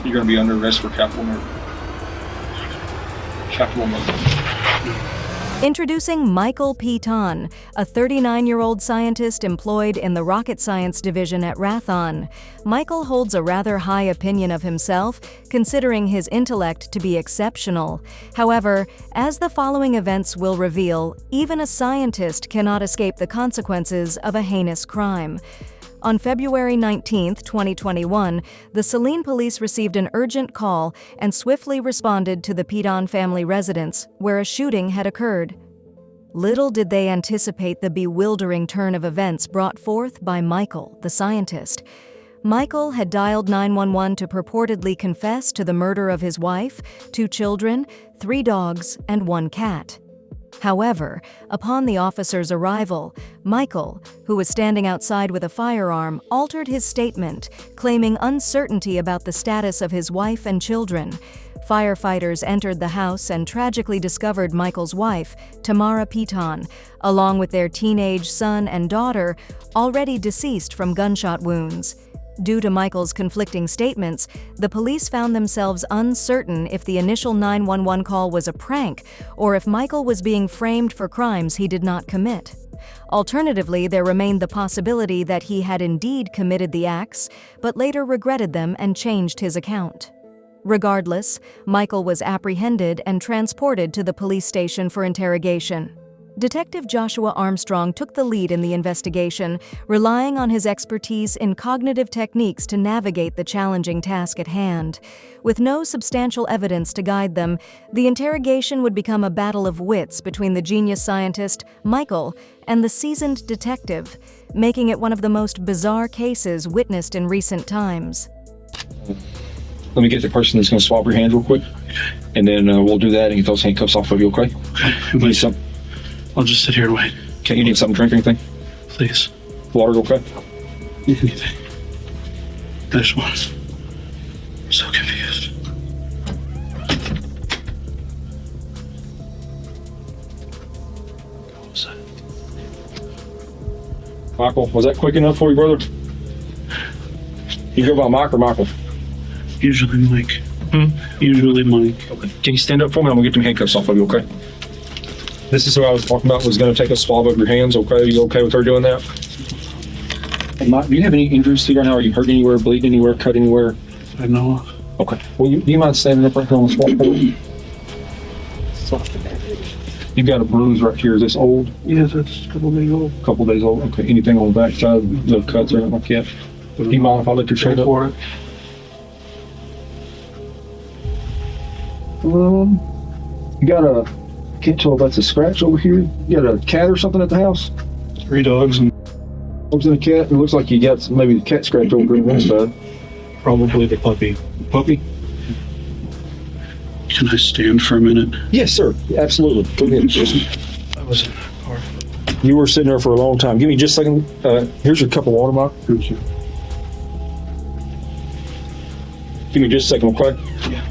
You're going to be under arrest for capital murder. Capital murder. Introducing Michael Piton, a 39-year-old scientist employed in the rocket science division at Rathon. Michael holds a rather high opinion of himself, considering his intellect to be exceptional. However, as the following events will reveal, even a scientist cannot escape the consequences of a heinous crime. On February 19, 2021, the Saline police received an urgent call and swiftly responded to the Piton family residence, where a shooting had occurred. Little did they anticipate the bewildering turn of events brought forth by Michael, the scientist. Michael had dialed 911 to purportedly confess to the murder of his wife, 2 children, 3 dogs, and 1 cat. However, upon the officer's arrival, Michael, who was standing outside with a firearm, altered his statement, claiming uncertainty about the status of his wife and children. Firefighters entered the house and tragically discovered Michael's wife, Tamara Piton, along with their teenage son and daughter, already deceased from gunshot wounds. Due to Michael's conflicting statements, the police found themselves uncertain if the initial 911 call was a prank or if Michael was being framed for crimes he did not commit. Alternatively, there remained the possibility that he had indeed committed the acts, but later regretted them and changed his account. Regardless, Michael was apprehended and transported to the police station for interrogation. Detective Joshua Armstrong took the lead in the investigation, relying on his expertise in cognitive techniques to navigate the challenging task at hand. With no substantial evidence to guide them, the interrogation would become a battle of wits between the genius scientist, Michael, and the seasoned detective, making it one of the most bizarre cases witnessed in recent times. Let me get the person that's going to swab your hands real quick, and then we'll do that and get those handcuffs off of you, okay? You need some? I'll just sit here and wait. Okay, you need something to drink or anything? Please. Water, okay? Anything. I just want. I'm so confused. What was that? Michael, was that quick enough for you, brother? You go by Mike or Michael? Usually Mike. Usually Mike. Okay. Can you stand up for me? I'm going to get them handcuffs off of you, okay? This is who I was talking about, was going to take a swab of your hands, okay? Are you okay with her doing that? Hey, Mike, do you have any injuries to you right now? Are you hurt anywhere, bleeding anywhere, cut anywhere? I know of. Okay. Well, do you mind standing up right here on the swab board? You've got a bruise right here. Is this old? Yes, it's a couple days old. Couple days old. Okay. Anything on the back side? No cuts or anything like that? Do you mind if I lift your shirt up? For it. You got a, can't tell if that's a scratch over here. You got a cat or something at the house? 3 dogs and Dogs and a cat? It looks like you got maybe the cat scratch over on one side. probably the puppy. Puppy? Can I stand for a minute? Yes, sir. Absolutely. Go ahead. I was in the car. You were sitting there for a long time. Give me just a second. Here's your cup of water, Mike. Thank you. Give me just a second, okay? Yeah.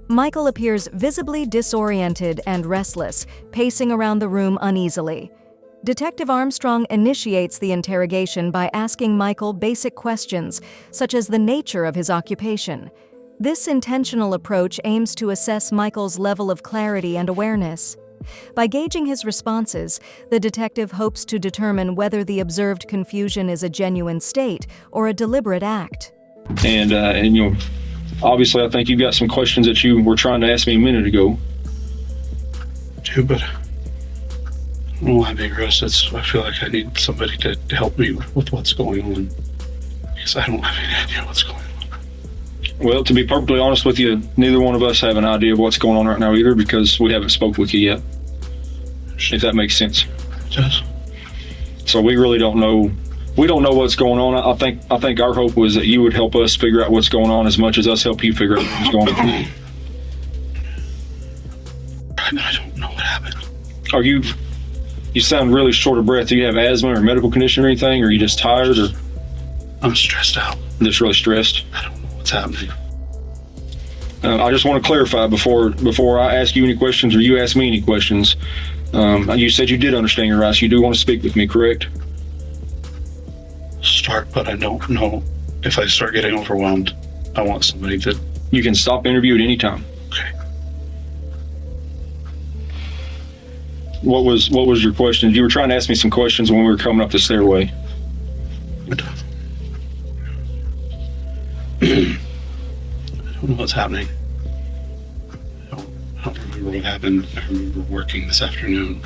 Michael appears visibly disoriented and restless, pacing around the room uneasily. Detective Armstrong initiates the interrogation by asking Michael basic questions, such as the nature of his occupation. This intentional approach aims to assess Michael's level of clarity and awareness. By gauging his responses, the detective hopes to determine whether the observed confusion is a genuine state or a deliberate act. And you know, obviously I think you've got some questions that you were trying to ask me a minute ago. Too, but I don't want to be arrested, so I feel like I need somebody to help me with what's going on. Because I don't have any idea what's going on. Well, to be perfectly honest with you, neither one of us have an idea of what's going on right now either, because we haven't spoke with you yet, if that makes sense. It does. So we really don't know. We don't know what's going on. I think our hope was that you would help us figure out what's going on as much as us help you figure out what's going on. I don't know what happened. Are you sound really short of breath. Do you have asthma or medical condition or anything? Or are you just tired or? I'm stressed out. Just really stressed? I don't know what's happening. I just want to clarify before I ask you any questions or you ask me any questions. You said you did understand your rights. You do want to speak with me, correct? But I don't know if I start getting overwhelmed. I want somebody that. You can stop the interview at any time. Okay. What was your question? You were trying to ask me some questions when we were coming up the stairway. I don't know what's happening. I don't remember what happened. I remember working this afternoon.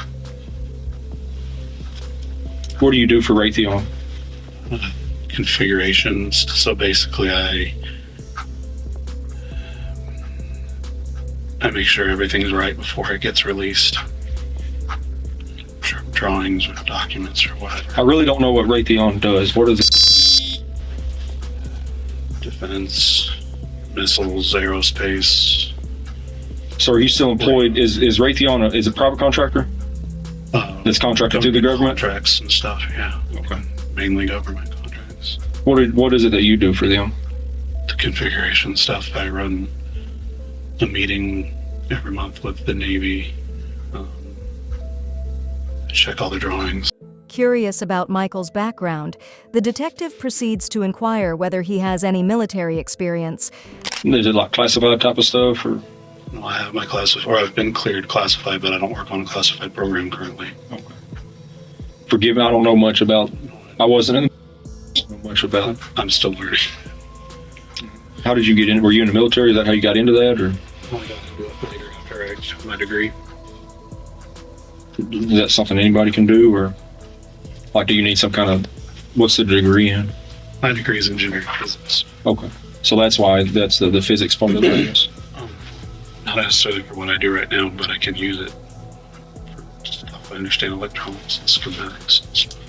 What do you do for Raytheon? Configurations. So basically, I make sure everything's right before it gets released. Sure, drawings or documents or whatever. I really don't know what Raytheon does. What is it? Defense, missiles, aerospace. So are you still employed? Is Raytheon is a private contractor? That's contracted through the government? Contracts and stuff, yeah. Okay. Mainly government contracts. What is it that you do for them? The configuration stuff. I run a meeting every month with the Navy. I check all the drawings. Curious about Michael's background, the detective proceeds to inquire whether he has any military experience. Is it like classified type of stuff, or? No, I have my classified, or I've been cleared classified, but I don't work on a classified program currently. Okay. Forgive me, I don't know much about. I wasn't in. I don't know much about. I'm still learning. How did you get in? Were you in the military? Is that how you got into that, or? I got to do it later after I got my degree. Is that something anybody can do, or like, do you need some kind of? What's the degree in? My degree is engineering physics. Okay, so that's why that's the physics part of things. Not necessarily for what I do right now, but I can use it for stuff. I understand electronics and schematics and stuff.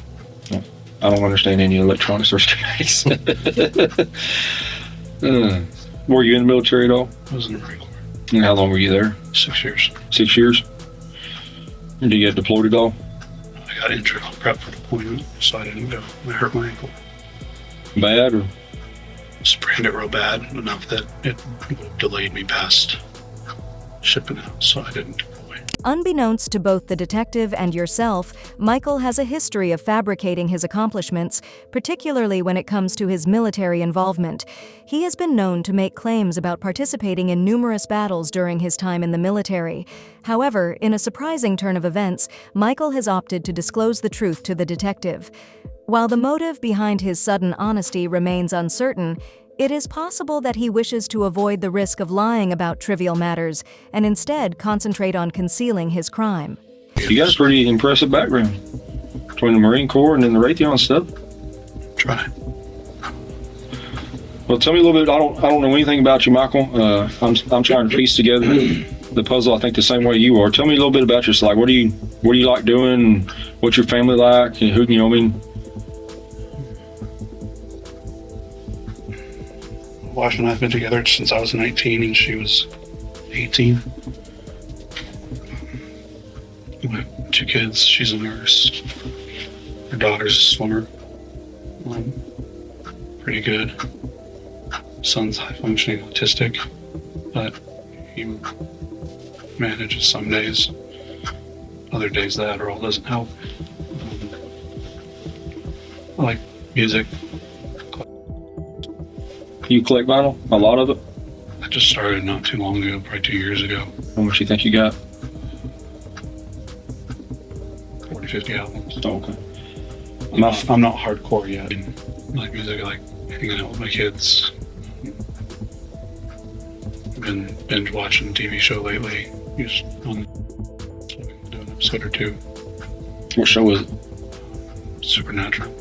I don't understand any electronics or schematics. Were you in the military at all? I was in the Marine Corps. And how long were you there? 6 years. 6 years. And did you get deployed at all? I got injured on prep for deployment, so I didn't go. I hurt my ankle. Bad, or? Sprained it real bad, enough that it delayed me past shipping out, so I didn't deploy. Unbeknownst to both the detective and yourself, Michael has a history of fabricating his accomplishments, particularly when it comes to his military involvement. He has been known to make claims about participating in numerous battles during his time in the military. However, in a surprising turn of events, Michael has opted to disclose the truth to the detective. While the motive behind his sudden honesty remains uncertain, it is possible that he wishes to avoid the risk of lying about trivial matters and instead concentrate on concealing his crime. You got a pretty impressive background between the Marine Corps and then the Raytheon stuff. Try. Well, tell me a little bit. I don't know anything about you, Michael. I'm trying to piece together the puzzle. I think the same way you are. Tell me a little bit about yourself. Like, what do you like doing? What's your family like? And who, you know, I mean. Wash and I have been together since I was 19 and she was 18. We have 2 kids. She's a nurse. Her daughter's a swimmer. Pretty good. Son's high functioning autistic, but he manages some days. Other days that or all doesn't help. I like music. You collect vinyl? A lot of it? I just started not too long ago, probably 2 years ago. How much you think you got? 40, 50 albums. Oh, okay. I'm not hardcore yet. I like music. I like hanging out with my kids. I've been binge watching a TV show lately. Just on do an episode or 2. What show is it? Supernatural.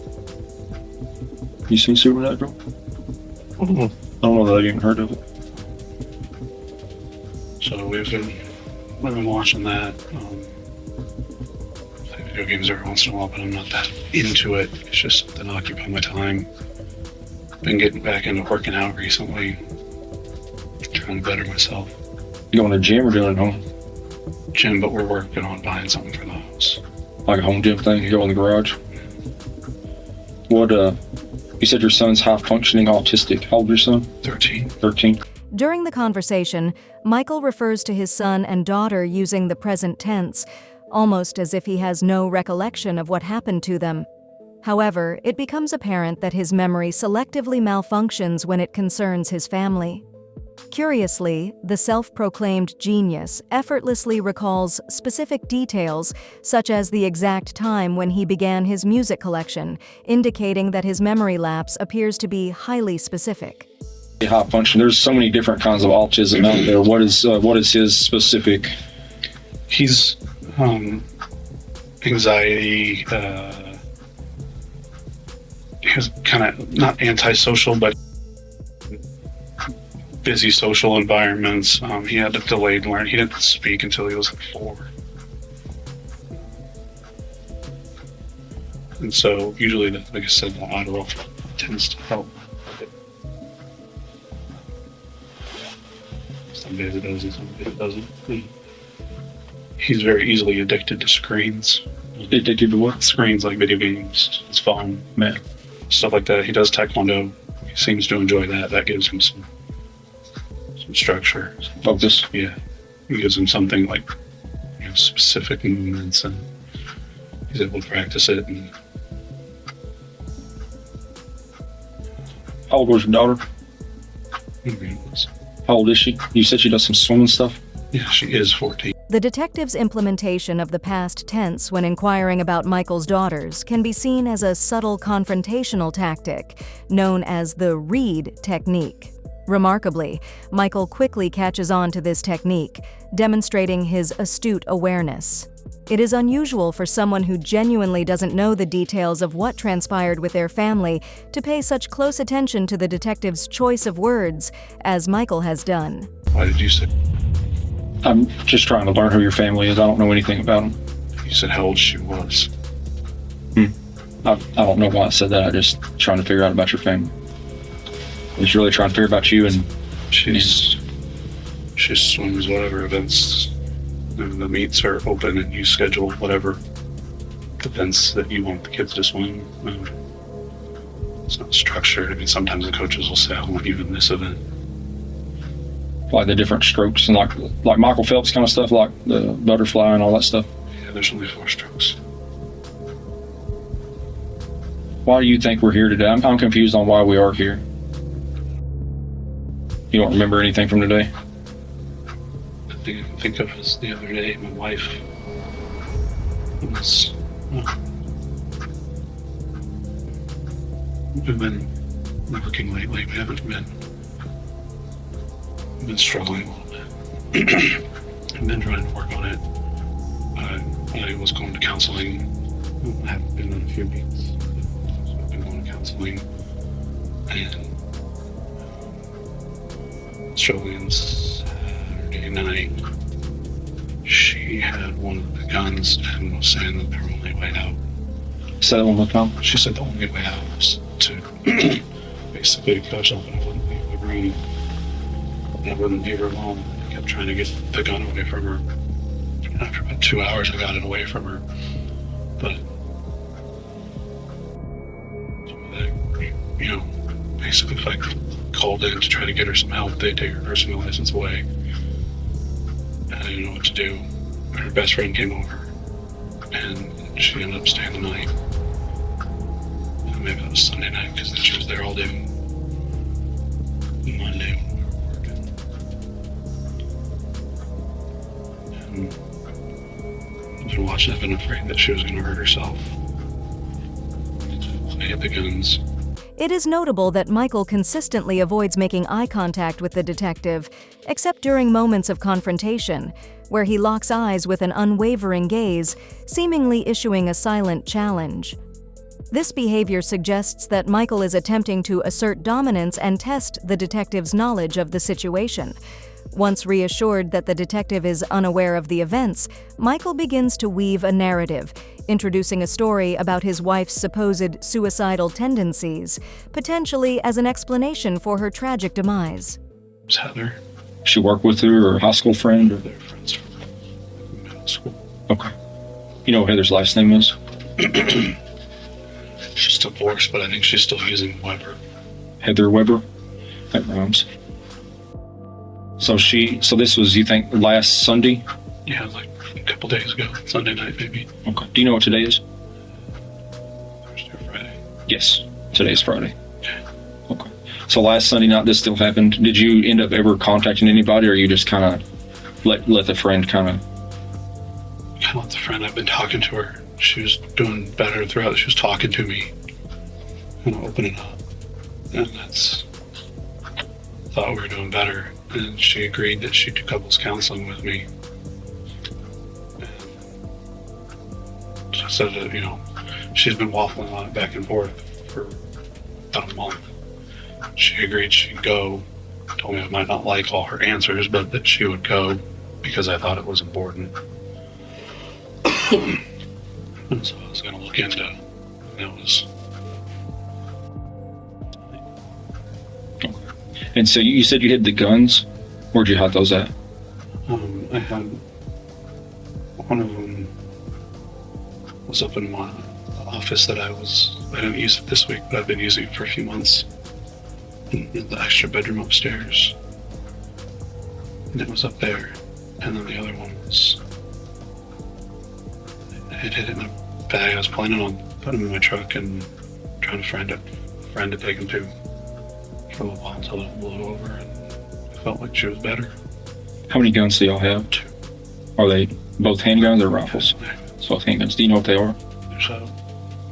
You seen Supernatural? I don't know that I've even heard of it. So we've been watching that. Play video games every once in a while, but I'm not that into it. It's just something to occupy my time. Been getting back into working out recently. Trying to better myself. You going to the gym or doing it at home? Gym, but we're working on buying something for the house. Like a home gym thing? You go in the garage? What, you said your son's high functioning autistic. How old is your son? 13. 13. During the conversation, Michael refers to his son and daughter using the present tense, almost as if he has no recollection of what happened to them. However, it becomes apparent that his memory selectively malfunctions when it concerns his family. Curiously, the self-proclaimed genius effortlessly recalls specific details, such as the exact time when he began his music collection, indicating that his memory lapse appears to be highly specific. High function. There's so many different kinds of autism out there. What is his specific? He's anxiety. He was kind of not antisocial, but busy social environments. He had a delayed learning. He didn't speak until he was 4. And so usually, like I said, the Adderall tends to help. Some days it does and some days it doesn't. He's very easily addicted to screens. Addicted to what? Screens, like video games, his phone, Man. stuff like that. He does taekwondo. He seems to enjoy that. That gives him some structure. Focus. Yeah. It gives him something like, specific movements, and he's able to practice it. And How old was your daughter? How old is she? You said she does some swimming stuff? yeah, she is 14. The detective's implementation of the past tense when inquiring about Michael's daughters can be seen as a subtle confrontational tactic known as the read technique. Remarkably, Michael quickly catches on to this technique, demonstrating his astute awareness. It is unusual for someone who genuinely doesn't know the details of what transpired with their family to pay such close attention to the detective's choice of words, as Michael has done. Why did you say? I'm just trying to learn who your family is. I don't know anything about them. You said how old she was. I don't know why I said that. I'm just trying to figure out about your family. He's really trying to figure about you, and She swims whatever events. The meets are open, and you schedule whatever events that you want the kids to swim. It's not structured. I mean, sometimes the coaches will say, "I want you in this event." like the different strokes and like Michael Phelps kind of stuff, like the butterfly and all that stuff. Yeah, there's only 4 strokes. Why do you think we're here today? I'm confused on why we are here. You don't remember anything from today? The thing I can think of is the other day, my wife was. We've been working lately. We've been struggling a little bit. I've been trying to work on it. I was going to counseling. I haven't been in a few weeks. So I've been going to counseling and struggling Saturday night. She had one of the guns and was saying that their only way out. Say that one more time. She said the only way out was to basically go herself and I wouldn't leave the room. And I wouldn't leave her alone. I kept trying to get the gun away from her. After about 2 hours, I got it away from her. But, basically if I called in to try to get her some help, they'd take her personal license away. And I didn't know what to do. Her best friend came over and she ended up staying the night. Maybe that was Sunday night because then she was there all day Monday when we were working. And I've been watching. I've been afraid that she was going to hurt herself. I hit the guns. It is notable that Michael consistently avoids making eye contact with the detective, except during moments of confrontation, where he locks eyes with an unwavering gaze, seemingly issuing a silent challenge. This behavior suggests that Michael is attempting to assert dominance and test the detective's knowledge of the situation. Once reassured that the detective is unaware of the events, Michael begins to weave a narrative, introducing a story about his wife's supposed suicidal tendencies, potentially as an explanation for her tragic demise. It's Heather. She worked with her or a high school friend? Or? They're friends from middle school. Okay. You know what Heather's last name is? She's divorced, but I think she's still using Weber. Heather Weber? That rhymes. So this was, you think, last Sunday? Yeah, like a couple days ago, Sunday night maybe. Okay. Do you know what today is? Thursday or Friday. Yes. Today's Friday. Okay. Okay. So last Sunday night, this still happened. Did you end up ever contacting anybody, or you just kind of let the friend kind of? Kind of let the friend. I've been talking to her. She was doing better throughout. She was talking to me, kind of opening up, and thought we were doing better. And she agreed that she'd do couples counseling with me. And so I said that, she's been waffling on it back and forth for about a month. She agreed she'd go, told me I might not like all her answers, but that she would go because I thought it was important. And so I was going to look into it. And it was. And so you said you hid the guns. Where'd you hide those at? I had one of them was up in my office I didn't use it this week, but I've been using it for a few months. In the extra bedroom upstairs. And it was up there. And then the other one was, I had hid it in a bag. I was planning on putting them in my truck and trying to find a friend to take them to for a little while until it blew over, and I felt like she was better. How many guns do y'all have? 2. Are they both handguns or rifles? So both handguns. Do you know what they are? There's a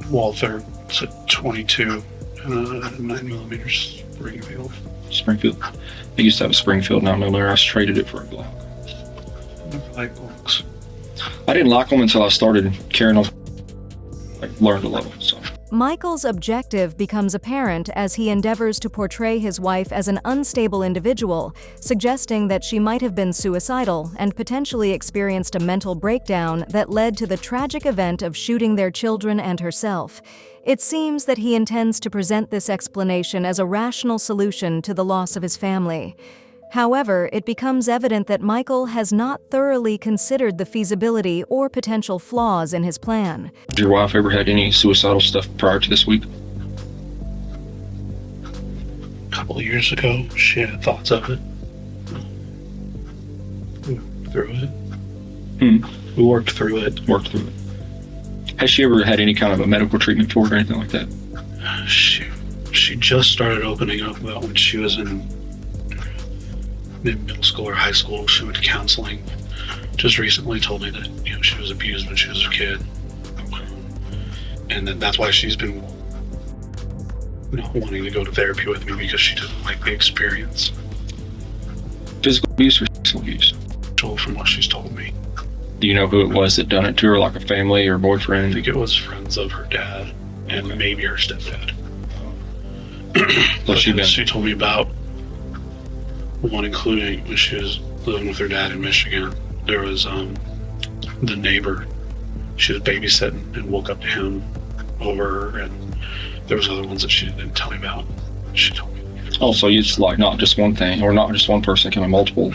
Walther. It's a 22 and a 9mm Springfield. Springfield. I used to have a Springfield 9mm. I traded it for a Glock. I never liked Glocks. I didn't like them until I started carrying them. I learned to love them. So. Michael's objective becomes apparent as he endeavors to portray his wife as an unstable individual, suggesting that she might have been suicidal and potentially experienced a mental breakdown that led to the tragic event of shooting their children and herself. It seems that he intends to present this explanation as a rational solution to the loss of his family. However, it becomes evident that Michael has not thoroughly considered the feasibility or potential flaws in his plan. Has your wife ever had any suicidal stuff prior to this week? A couple of years ago, she had thoughts of it. We worked through it. We worked through it. Worked through it. Has she ever had any kind of a medical treatment for it or anything like that? She just started opening up about when she was in middle school or high school. She went to counseling. Just recently told me that she was abused when she was a kid, and that's why she's been wanting to go to therapy with me, because she doesn't like the experience. Physical abuse or sexual abuse? From what she's told me. Do you know who it was that done it to her, like a family or boyfriend? I think it was friends of her dad and maybe her stepdad. So she told me about one, including when she was living with her dad in Michigan. There was the neighbor. She was babysitting and woke up to him over her, and there was other ones that she didn't tell me about. She told me. Oh, so it's like not just one thing, or not just one person, kind of multiple.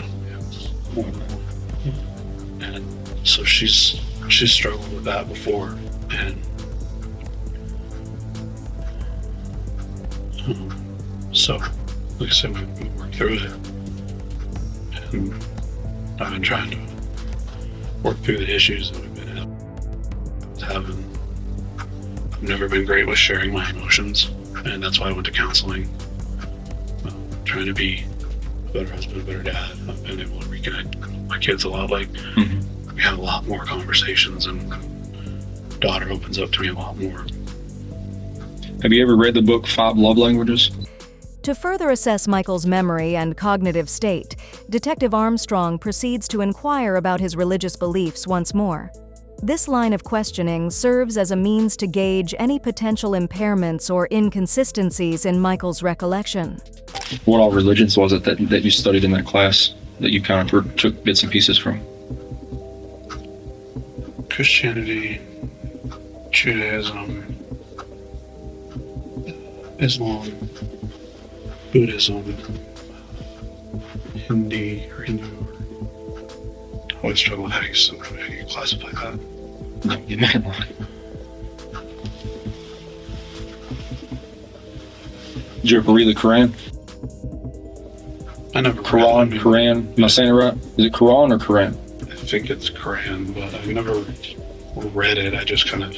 And so she's struggled with that before, and so like I said, we worked through it. And I've been trying to work through the issues that we've been having. I've never been great with sharing my emotions, and that's why I went to counseling. Trying to be a better husband, a better dad. I've been able to reconnect with my kids a lot. We have a lot more conversations, and daughter opens up to me a lot more. Have you ever read the book 5 Love Languages? To further assess Michael's memory and cognitive state, Detective Armstrong proceeds to inquire about his religious beliefs once more. This line of questioning serves as a means to gauge any potential impairments or inconsistencies in Michael's recollection. What all religions was it that you studied in that class that you kind of took bits and pieces from? Christianity, Judaism, Islam, Buddhism, Hindu. I always struggle with how you classify that. No, you might not. Did you ever read the Quran? I I never Quran, read it. Quran. Am I saying it right? Is it Quran or Quran? I think it's Quran, but I've never read it. I just kind of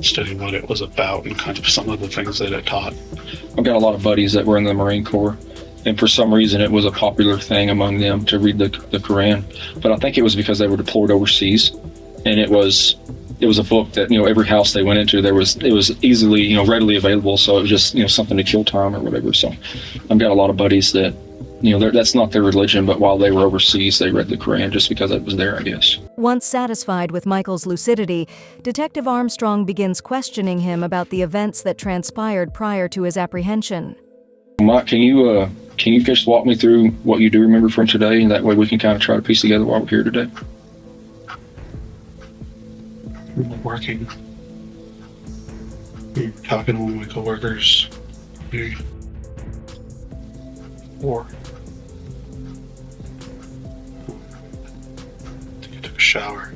studied what it was about and kind of some of the things that it taught. I've got a lot of buddies that were in the Marine Corps, and for some reason it was a popular thing among them to read the Quran. But I think it was because they were deployed overseas, and it was a book that, every house they went into, it was easily, readily available. So it was just, something to kill time or whatever. So I've got a lot of buddies that, that's not their religion, but while they were overseas, they read the Quran just because it was there, I guess. Once satisfied with Michael's lucidity, Detective Armstrong begins questioning him about the events that transpired prior to his apprehension. Mike, can you just walk me through what you do remember from today, and that way we can kind of try to piece together why we're here today? Working. Talking to one of my coworkers. Or I think I took a shower.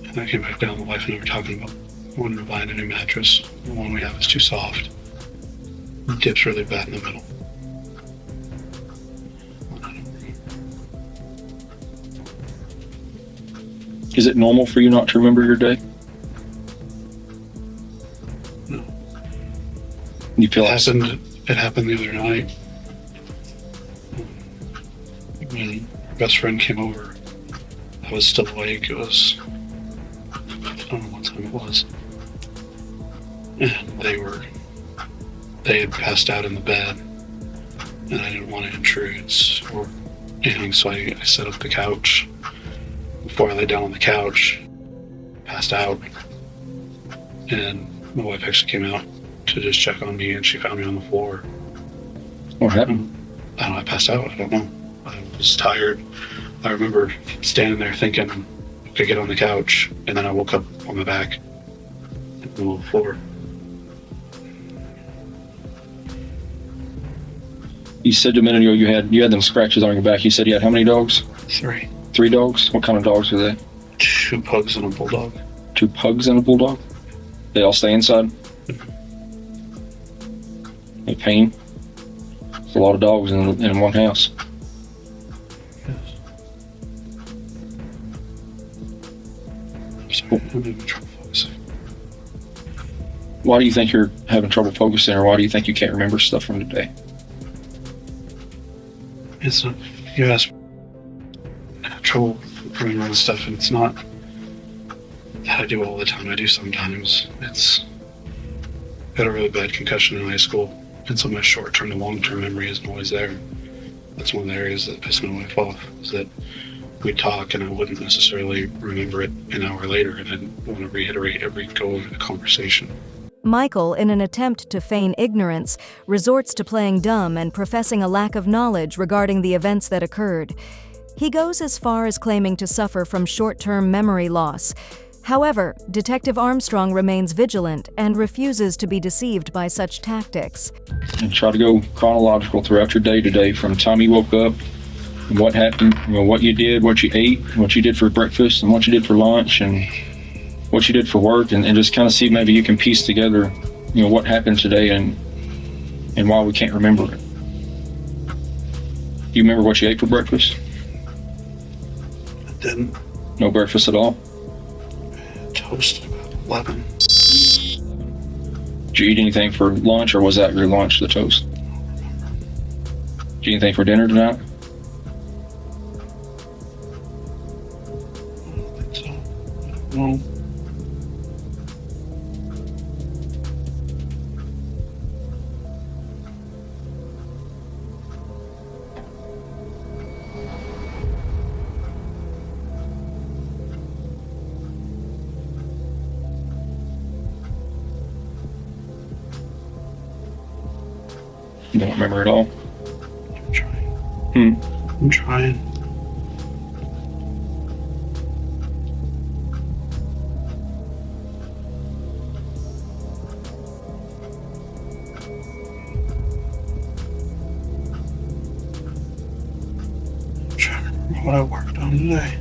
And I came back down. The wife and I were talking about wanting to buy a new mattress. The one we have is too soft. It dips really bad in the middle. Is it normal for you not to remember your day? No. You feel It happened the other night. When my best friend came over, I was still awake. It was, I don't know what time it was. And they had passed out in the bed, and I didn't want to intrude or anything, so I set up the couch. Before I lay down on the couch, passed out, and my wife actually came out to just check on me, and she found me on the floor. What happened? I don't know, I passed out. I don't know. I was tired. I remember standing there thinking I could get on the couch, and then I woke up on my back in the middle of the floor. You said a minute ago you had them scratches on your back. You said you had how many dogs? 3. 3 dogs? What kind of dogs are they? 2 pugs and a bulldog. 2 pugs and a bulldog? They all stay inside? Any pain? It's a lot of dogs in one house. Yes. Sorry, I'm having trouble focusing. Why do you think you're having trouble focusing, or why do you think you can't remember stuff from today? It's not, you asked me, I have trouble remembering stuff, and it's not that I do all the time. I do sometimes. It's got a really bad concussion in high school, and so my short-term to long-term memory isn't always there. That's one of the areas that pissed my wife off, is that we'd talk and I wouldn't necessarily remember it an hour later, and I'd want to reiterate go over the conversation. Michael, in an attempt to feign ignorance, resorts to playing dumb and professing a lack of knowledge regarding the events that occurred. He goes as far as claiming to suffer from short-term memory loss. However, Detective Armstrong remains vigilant and refuses to be deceived by such tactics. And try to go chronological throughout your day today, from the time you woke up, and what happened, what you did, what you ate, what you did for breakfast, and what you did for lunch, and what you did for work, and just kind of see if maybe you can piece together, what happened today and why we can't remember it. Do you remember what you ate for breakfast? I didn't. No breakfast at all? Toast about 11. Did you eat anything for lunch, or was that your lunch, the toast? Did you eat anything for dinner tonight? I don't think so. I don't know. You don't remember at all? I'm trying. Hmm. I'm trying. I'm trying to remember what I worked on today.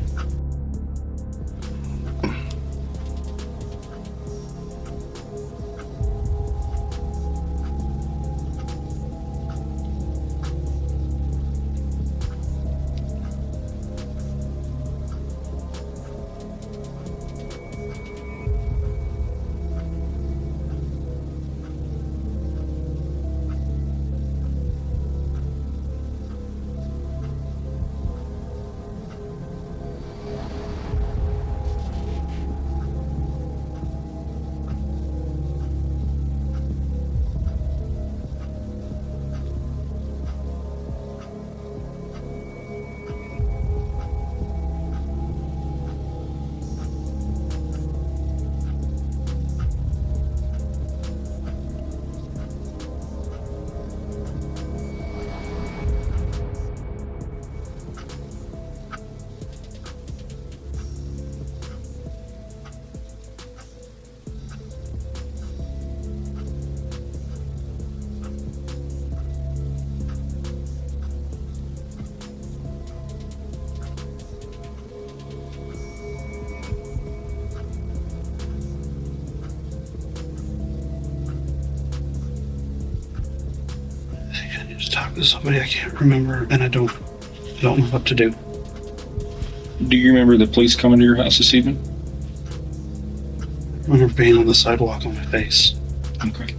talk to somebody I can't remember, and I don't know what to do. Do you remember the police coming to your house this evening? I remember being on the sidewalk on my face. Okay.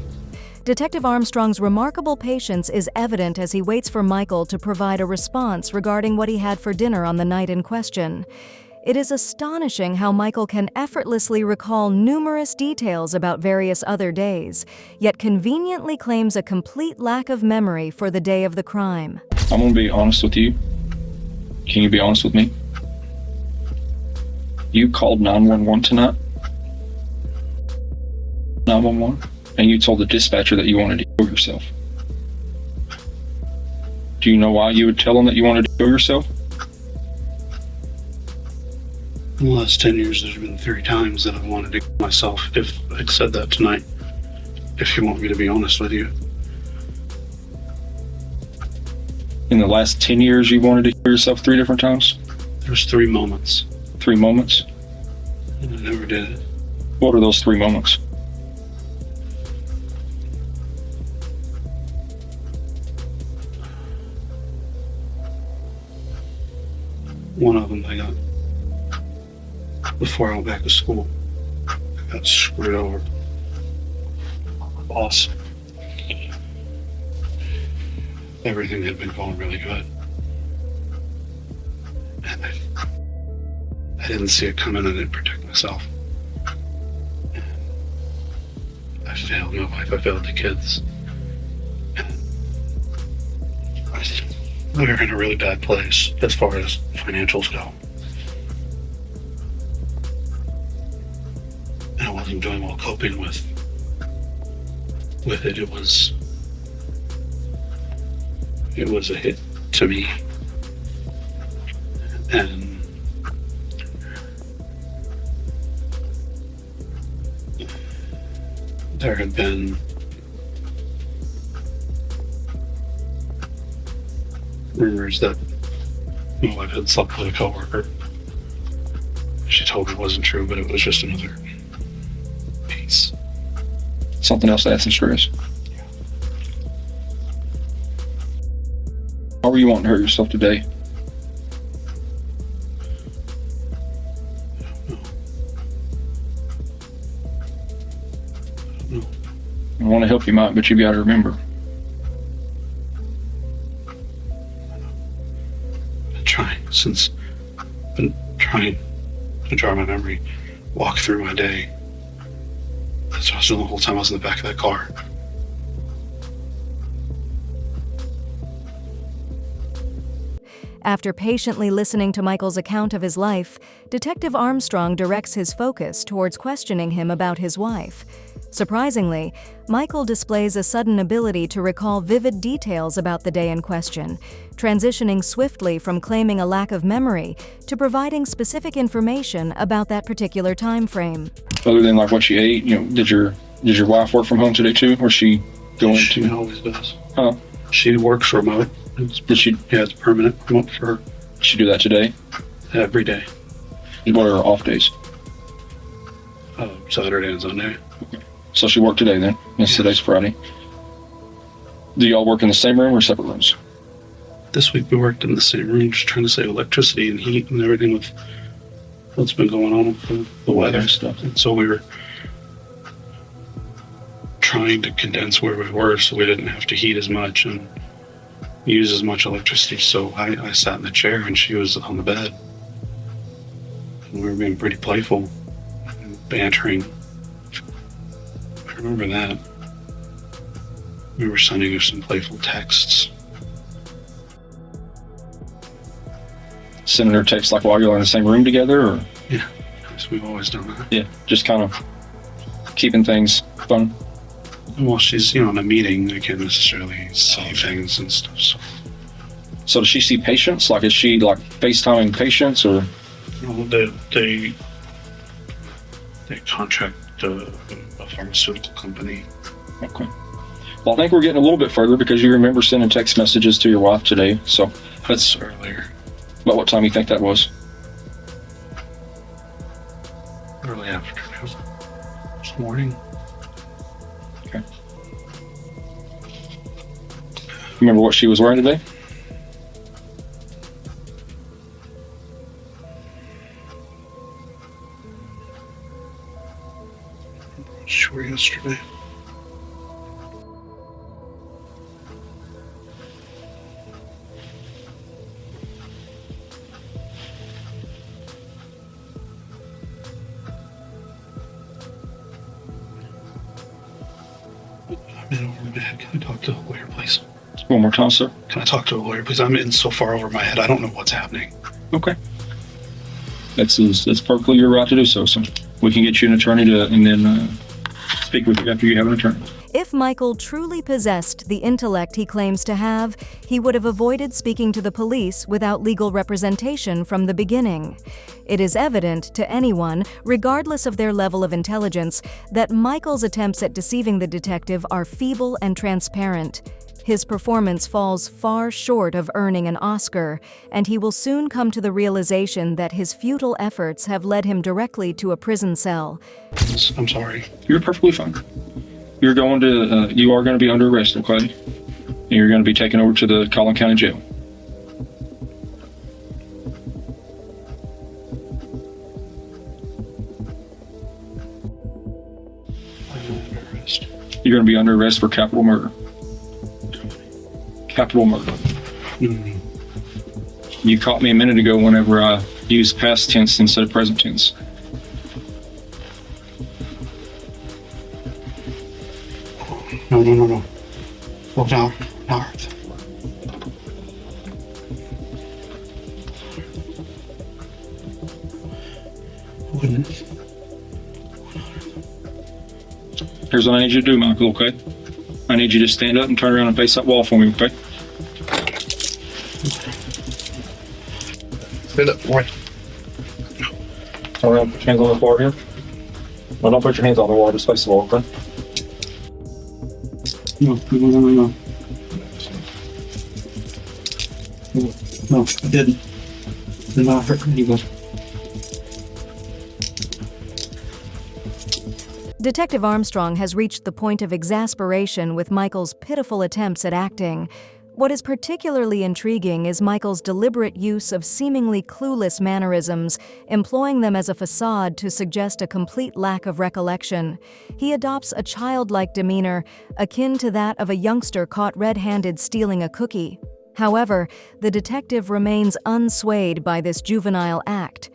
Detective Armstrong's remarkable patience is evident as he waits for Michael to provide a response regarding what he had for dinner on the night in question. It is astonishing how Michael can effortlessly recall numerous details about various other days, yet conveniently claims a complete lack of memory for the day of the crime. I'm going to be honest with you. Can you be honest with me? You called 911 tonight? 911? And you told the dispatcher that you wanted to kill yourself. Do you know why you would tell them that you wanted to kill yourself? In the last 10 years, there's been 3 times that I've wanted to kill myself. If I'd said that tonight, if you want me to be honest with you. In the last 10 years, you wanted to kill yourself 3 different times? There's 3 moments, 3 moments? and I never did it. What are those 3 moments? One of them I got before I went back to school. I got screwed over. Boss. Everything had been going really good. And I didn't see it coming. I didn't protect myself. And I failed my wife. I failed the kids. And we were in a really bad place as far as financials go. And I wasn't doing well coping with it. It was a hit to me. And there had been rumors that my wife had slept with a coworker. She told me it wasn't true, but it was just another piece. Something else to add some stress. How were you wanting to hurt yourself today? I want to help you, Mike, but you got to remember. Been trying to jar my memory, walk through my day. That's what I was doing the whole time I was in the back of that car. After patiently listening to Michael's account of his life, Detective Armstrong directs his focus towards questioning him about his wife. Surprisingly, Michael displays a sudden ability to recall vivid details about the day in question, transitioning swiftly from claiming a lack of memory to providing specific information about that particular time frame. Other than like what she ate, did your wife work from home today too, or she going She to? always does. Huh? She works remote. Did she? Yeah, it's permanent remote for her. Did she do that today? Every day. What are her off days? Saturday and Sunday. So she worked today then. Yes, Yes. Today's Friday. Do y'all work in the same room or separate rooms? This week we worked in the same room, just trying to save electricity and heat and everything with what's been going on with the weather and stuff. And so we were trying to condense where we were so we didn't have to heat as much and use as much electricity. So I sat in the chair and she was on the bed. And we were being pretty playful and bantering. I remember that. We were sending her some playful texts. Sending her texts like while you're in the same room together, or? Yeah, because we've always done that. Yeah, just kind of keeping things fun. Well, she's, in a meeting, I can't necessarily say things and stuff. So does she see patients? Like, is she like FaceTiming patients, or? They contract a pharmaceutical company. Okay. Well, I think we're getting a little bit further because you remember sending text messages to your wife today. So That's earlier. about what time you think that was? Early afternoon. This morning. Remember what she was wearing today? Sure, yesterday. I'm in over my head. Can I talk to a lawyer, please? One more time, sir. Can I talk to a lawyer, please? I'm in so far over my head. I don't know what's happening. Okay. That's perfectly your right to do so. So we can get you an attorney and then speak with you after you have an attorney. If Michael truly possessed the intellect he claims to have, he would have avoided speaking to the police without legal representation from the beginning. It is evident to anyone, regardless of their level of intelligence, that Michael's attempts at deceiving the detective are feeble and transparent. His performance falls far short of earning an Oscar, and he will soon come to the realization that his futile efforts have led him directly to a prison cell. I'm sorry. You're perfectly fine. You are going to be under arrest, okay? And you're going to be taken over to the Collin County Jail. You're going to be under arrest for capital murder. Capital murder. Mm-hmm. You caught me a minute ago whenever I used past tense instead of present tense. No. Well, now. Wouldn't. Here's what I need you to do, Michael, okay? I need you to stand up and turn around and face that wall for me, okay? Stand up, boy. Turn around, put your hands on the floor here. No, don't put your hands on the wall, just face the wall, okay? No. No, I didn't. Did not hurt anybody. Detective Armstrong has reached the point of exasperation with Michael's pitiful attempts at acting. What is particularly intriguing is Michael's deliberate use of seemingly clueless mannerisms, employing them as a facade to suggest a complete lack of recollection. He adopts a childlike demeanor, akin to that of a youngster caught red-handed stealing a cookie. However, the detective remains unswayed by this juvenile act.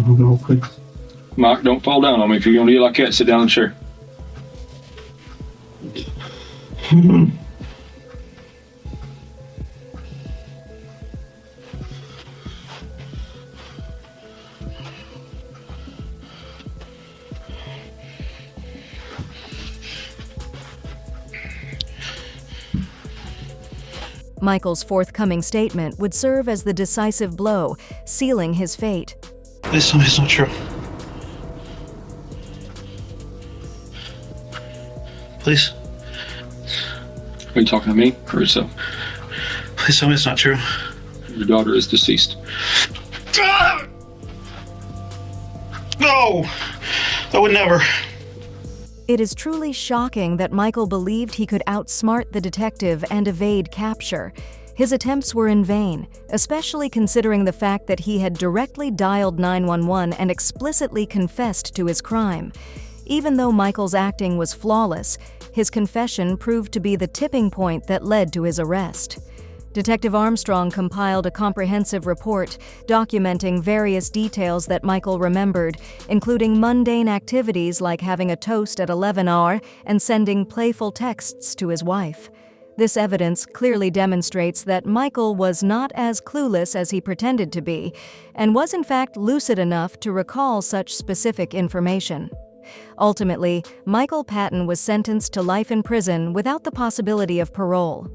No, please. Mike, don't fall down on me. If you're going to do it like that, sit down in the chair. Michael's forthcoming statement would serve as the decisive blow, sealing his fate. Please tell me it's not true. Please. Are you talking to me or yourself? Please tell me it's not true. Your daughter is deceased. No! I would never. It is truly shocking that Michael believed he could outsmart the detective and evade capture. His attempts were in vain, especially considering the fact that he had directly dialed 911 and explicitly confessed to his crime. Even though Michael's acting was flawless, his confession proved to be the tipping point that led to his arrest. Detective Armstrong compiled a comprehensive report documenting various details that Michael remembered, including mundane activities like having a toast at 11 hour and sending playful texts to his wife. This evidence clearly demonstrates that Michael was not as clueless as he pretended to be, and was in fact lucid enough to recall such specific information. Ultimately, Michael Patton was sentenced to life in prison without the possibility of parole.